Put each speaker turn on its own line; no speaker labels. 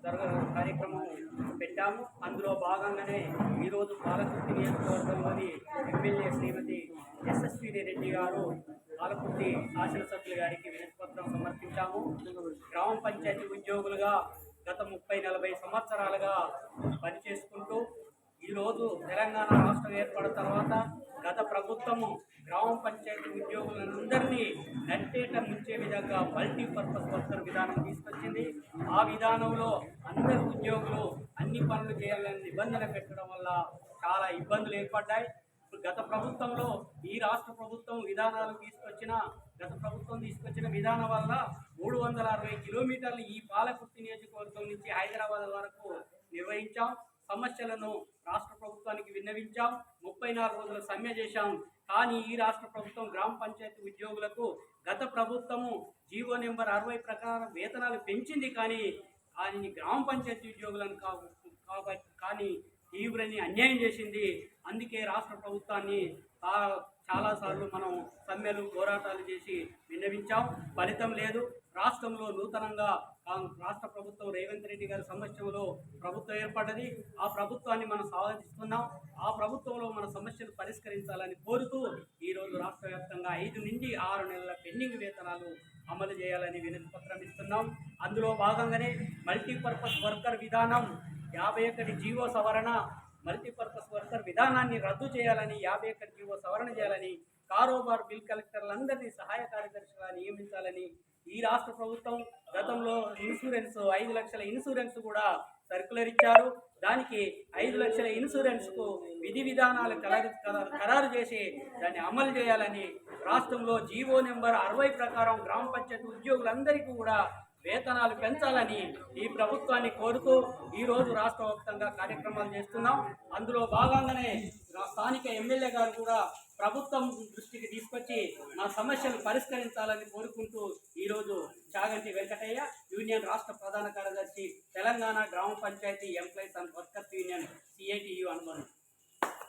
కార్యక్రమం పెట్టాము. అందులో భాగంగానే ఈరోజు పాలకుర్తి నియోజకవర్గంలోని ఎమ్మెల్యే శ్రీమతి యశస్విని రెడ్డి గారు పాలకుర్తి శాసనసభ్యులు గారికి వినతిపత్రం సమర్పించాము. గ్రామ పంచాయతీ ఉద్యోగులుగా గత 30-40 సంవత్సరాలుగా పనిచేసుకుంటూ ఈరోజు తెలంగాణ రాష్ట్రం ఏర్పడిన తర్వాత గత ప్రభుత్వము గ్రామ పంచాయతీ ఉద్యోగులందరినీ నట్టేట ముంచే విధంగా మల్టీపర్పస్ వర్కర్ విధానం తీసుకొచ్చింది. ఆ విధానంలో అందరు ఉద్యోగులు అన్ని పనులు చేయాలని నిబంధన పెట్టడం వల్ల చాలా ఇబ్బందులు ఏర్పడ్డాయి. గత ప్రభుత్వంలో ఈ రాష్ట్ర ప్రభుత్వం తీసుకొచ్చిన విధానం వల్ల 360 కిలోమీటర్లు ఈ పాలకుర్తి నియోజకవర్గం నుంచి హైదరాబాద్ వరకు నిర్వహించాం. సమస్యలను రాష్ట్ర ప్రభుత్వానికి విన్నవించాం. 34 రోజుల సమ్మె చేశాం. కానీ ఈ రాష్ట్ర ప్రభుత్వం గ్రామ పంచాయతీ ఉద్యోగులకు గత ప్రభుత్వము జీవో నెంబర్ 60 ప్రకారం వేతనాలు పెంచింది. కానీ గ్రామ పంచాయతీ ఉద్యోగులను కానీ తీవ్రని అన్యాయం చేసింది. అందుకే రాష్ట్ర ప్రభుత్వాన్ని చాలాసార్లు మనం సమ్మెలు పోరాటాలు చేసి విన్నవించాం. ఫలితం లేదు. రాష్ట్రంలో నూతనంగా రాష్ట్ర ప్రభుత్వం రేవంత్ రెడ్డి గారి సమక్షంలో ప్రభుత్వం ఏర్పడ్డది. ఆ ప్రభుత్వాన్ని మనం స్వాగతిస్తున్నాం. ఆ ప్రభుత్వంలో మన సమస్యలు పరిష్కరించాలని కోరుతూ ఈరోజు రాష్ట్ర వ్యాప్తంగా 5 నుండి 6 నెలల పెండింగ్ వేతనాలు అమలు చేయాలని వినతిపత్రం ఇస్తున్నాం. అందులో భాగంగానే మల్టీపర్పస్ వర్కర్ విధానం 51 జీవో సవరణ, మల్టీపర్పస్ వర్కర్ విధానాన్ని రద్దు చేయాలని, 51 జీవో సవరణ చేయాలని, కారోబార్ బిల్ కలెక్టర్లందరినీ సహాయ కార్యదర్శిగా నియమించాలని ఈ రాష్ట్ర ప్రభుత్వం గతంలో 5 లక్షల ఇన్సూరెన్స్ కూడా సర్క్యులర్ ఇచ్చారు. దానికి 5 లక్షల ఇన్సూరెన్స్కు విధి విధానాలు ఖరారు చేసి దాన్ని అమలు చేయాలని, రాష్ట్రంలో జీవో నెంబర్ 60 ప్రకారం గ్రామ పంచాయతీ ఉద్యోగులందరికీ కూడా వేతనాలు పెంచాలని ఈ ప్రభుత్వాన్ని కోరుతూ ఈరోజు రాష్ట్ర వ్యాప్తంగా కార్యక్రమాలు చేస్తున్నాం. అందులో భాగంగానే స్థానిక ఎమ్మెల్యే గారు కూడా ప్రభుత్వం దృష్టికి తీసుకొచ్చి నా సమస్యలు పరిష్కరించాలని కోరుకుంటూ ఈరోజు చాగంటి వెంకటయ్య, యూనియన్ రాష్ట్ర ప్రధాన కార్యదర్శి, తెలంగాణ గ్రామ panchayat employees and workers union CITU అనుబంధం.